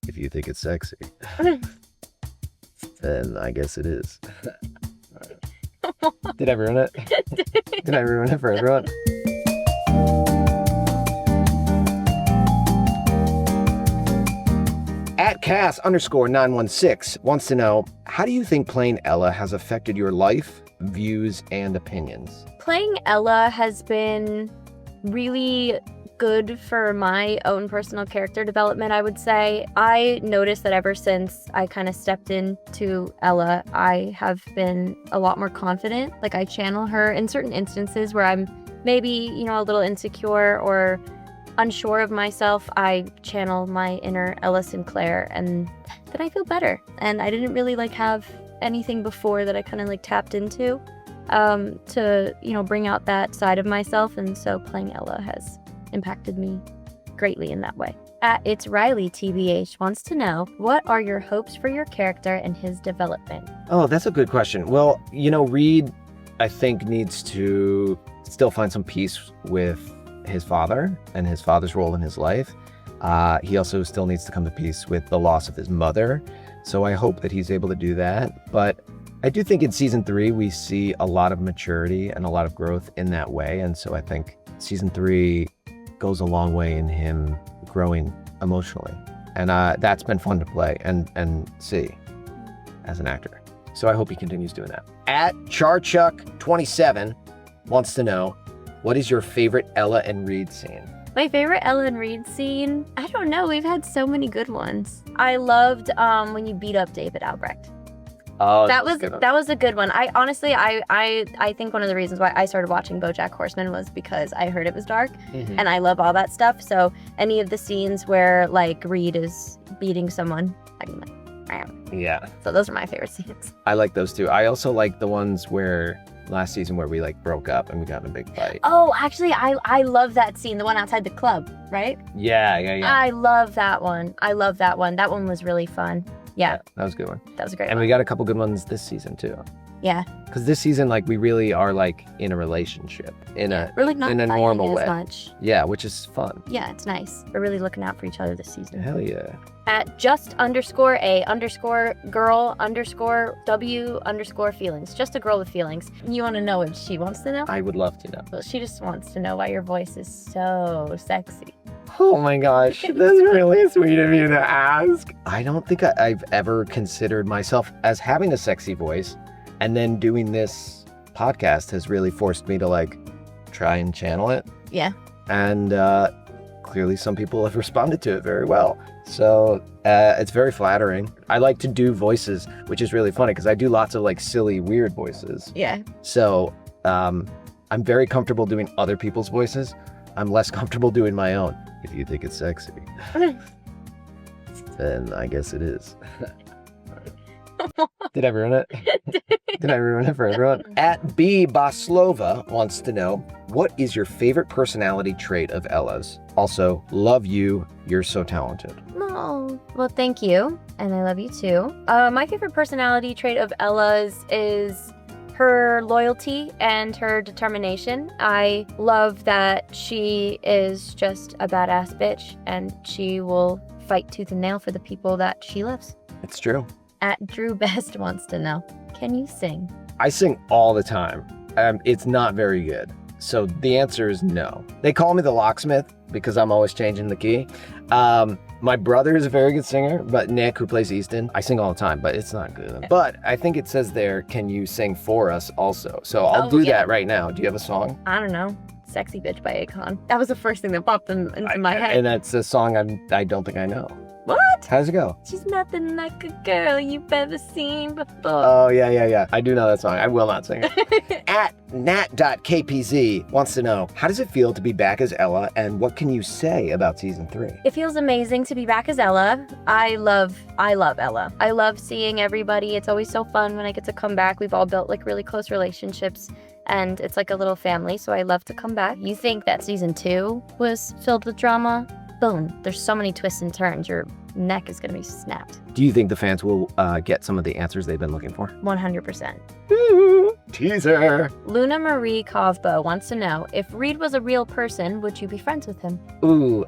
If you think it's sexy, then I guess it is. Did I ruin it? Did I ruin it for everyone? At Cass_916 wants to know, how do you think playing Ella has affected your life, views, and opinions? Playing Ella has been really good for my own personal character development, I would say. I noticed that ever since I kind of stepped into Ella, I have been a lot more confident. Like, I channel her in certain instances where I'm maybe, a little insecure or unsure of myself. I channel my inner Ella Sinclair, and then I feel better. And I didn't really have anything before that I kind of tapped into to bring out that side of myself. And so playing Ella has impacted me greatly in that way. At It's Riley TBH wants to know, what are your hopes for your character and his development? Oh, that's a good question. Well, Reed, I think, needs to still find some peace with his father and his father's role in his life. He also still needs to come to peace with the loss of his mother. So I hope that he's able to do that. But I do think in season 3, we see a lot of maturity and a lot of growth in that way. And so I think season 3 goes a long way in him growing emotionally. And that's been fun to play and see as an actor. So I hope he continues doing that. At Charchuck27 wants to know, what is your favorite Ella and Reed scene? My favorite Ella and Reed scene? I don't know. We've had so many good ones. I loved when you beat up David Albrecht. Oh, that was a good one. I honestly, I think one of the reasons why I started watching BoJack Horseman was because I heard it was dark, and I love all that stuff. So any of the scenes where Reed is beating someone, yeah. So those are my favorite scenes. I like those too. I also like the ones where last season where we broke up and we got in a big fight. Oh, actually, I love that scene, the one outside the club, right? Yeah. I love that one. That one was really fun. Yeah, that was a good one. That was a great one. And we got a couple good ones this season too. Yeah. Because this season, we really are in a relationship we're not in a normal way. As much. Yeah, which is fun. Yeah, it's nice. We're really looking out for each other this season. Hell yeah. At just_a_girl_W_feelings. Just a girl with feelings. You want to know what she wants to know? I would love to know. Well, she just wants to know why your voice is so sexy. Oh my gosh, that's really sweet of you to ask. I don't think I've ever considered myself as having a sexy voice, and then doing this podcast has really forced me to try and channel it. Yeah. And clearly some people have responded to it very well. So it's very flattering. I like to do voices, which is really funny because I do lots of silly, weird voices. Yeah. So I'm very comfortable doing other people's voices. I'm less comfortable doing my own. If you think it's sexy, then I guess it is. Did I ruin it? Did I ruin it for everyone? At B Baslova wants to know, what is your favorite personality trait of Ella's? Also, love you. You're so talented. Oh, well, thank you. And I love you too. My favorite personality trait of Ella's is her loyalty and her determination. I love that she is just a badass bitch and she will fight tooth and nail for the people that she loves. It's true. At Drew Best wants to know, can you sing? I sing all the time. It's not very good. So the answer is no. They call me the locksmith because I'm always changing the key. My brother is a very good singer, but Nick, who plays Easton, I sing all the time, but it's not good. But I think it says there, can you sing for us also? So I'll do that right now. Do you have a song? I don't know. Sexy Bitch by Akon. That was the first thing that popped into my head. And that's a song I don't think I know. What? How does it go? She's nothing like a girl you've ever seen before. Oh, yeah. I do know that song. I will not sing it. At nat.kpz wants to know, how does it feel to be back as Ella, and what can you say about season 3? It feels amazing to be back as Ella. I love Ella. I love seeing everybody. It's always so fun when I get to come back. We've all built really close relationships, and it's like a little family, so I love to come back. You think that season 2 was filled with drama? Boom. There's so many twists and turns. Your neck is going to be snapped. Do you think the fans will get some of the answers they've been looking for? 100%. Ooh, teaser. Luna Marie Kovbo wants to know, if Reed was a real person, would you be friends with him? Ooh,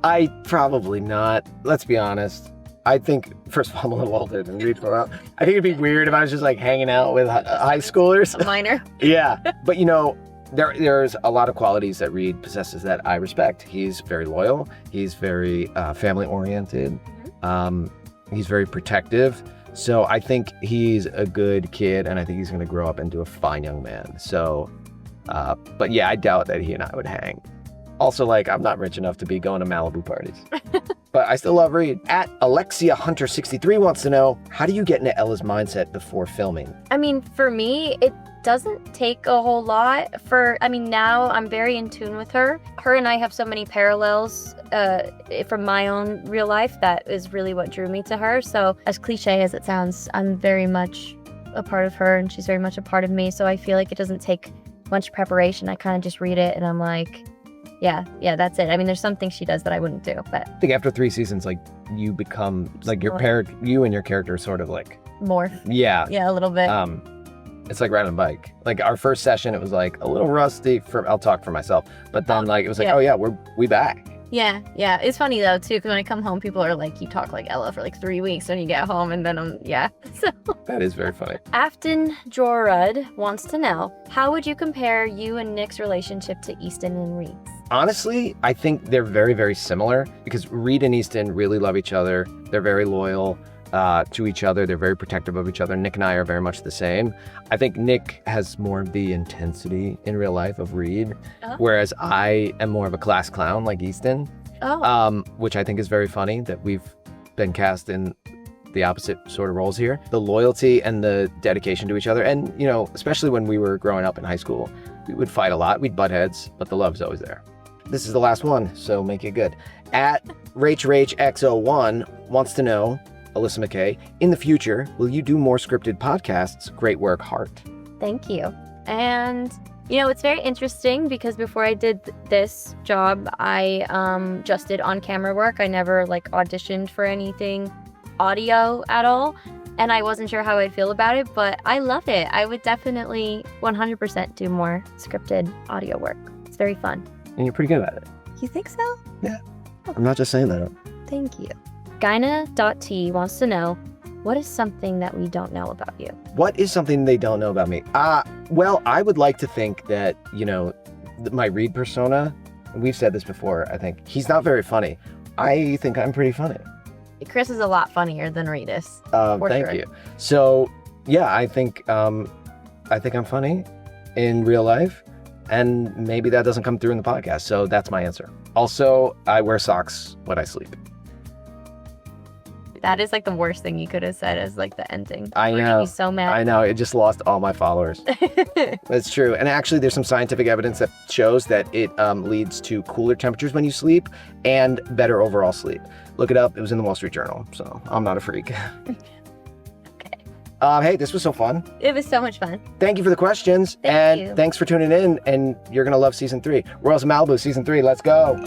I probably not. Let's be honest. I think, first of all, I'm a little older than Reed for a while. I think it'd be weird if I was just like hanging out with high schoolers. A minor. Yeah, but you know, there's a lot of qualities that Reed possesses that I respect. He's very loyal. He's very family oriented. He's very protective. So I think he's a good kid, and I think he's going to grow up into a fine young man. So, but yeah, I doubt that he and I would hang. Also, like, I'm not rich enough to be going to Malibu parties. But I still love Reed. At Alexia Hunter 63 wants to know, how do you get into Ella's mindset before filming? I mean, for me, it doesn't take a whole lot. Now I'm very in tune with her. Her and I have so many parallels from my own real life. That is really what drew me to her. So as cliche as it sounds, I'm very much a part of her and she's very much a part of me. So I feel like it doesn't take much preparation. I kind of just read it and I'm like, yeah, that's it. I mean, there's some things she does that I wouldn't do, but I think after 3 seasons, like, you become, like, you and your character sort of like... morph. Yeah. Yeah, a little bit. It's like riding a bike. Like, our first session, it was like a little rusty I'll talk for myself, but then like, it was like, oh yeah, we back. Yeah. It's funny though too, because when I come home, people are like, you talk like Ella for like 3 weeks when you get home, and then So That is very funny. Afton Jorud wants to know, how would you compare you and Nick's relationship to Easton and Reed's? Honestly, I think they're very, very similar because Reed and Easton really love each other. They're very loyal to each other. They're very protective of each other. Nick and I are very much the same. I think Nick has more of the intensity in real life of Reed, whereas I am more of a class clown like Easton, which I think is very funny that we've been cast in the opposite sort of roles here. The loyalty and the dedication to each other, and you know, especially when we were growing up in high school, we would fight a lot. We'd butt heads, but the love's always there. This is the last one, so make it good. At RachRachX01 wants to know, Alyssa McKay, in the future, will you do more scripted podcasts? Great work, Heart. Thank you. And you know, it's very interesting because before I did this job, I just did on-camera work. I never like auditioned for anything audio at all, and I wasn't sure how I'd feel about it, but I love it. I would definitely 100% do more scripted audio work. It's very fun. And you're pretty good at it. You think so? Yeah. I'm not just saying that. Thank you. Gyna.t wants to know, what is something that we don't know about you? What is something they don't know about me? Well, I would like to think that, you know, my Reed persona, we've said this before, I think, he's not very funny. I think I'm pretty funny. Chris is a lot funnier than Reed is. Thank you. So, yeah, I think I'm funny in real life, and maybe that doesn't come through in the podcast, so that's my answer. Also, I wear socks when I sleep. That is like the worst thing you could have said as like the ending. I know. I'd be so mad. I know. It just lost all my followers. It's true. And actually, there's some scientific evidence that shows that it leads to cooler temperatures when you sleep and better overall sleep. Look it up. It was in the Wall Street Journal. So I'm not a freak. Okay. Hey, this was so fun. It was so much fun. Thank you for the questions. Thank you. Thanks for tuning in. And you're going to love season 3. Royals of Malibu, season 3. Let's go.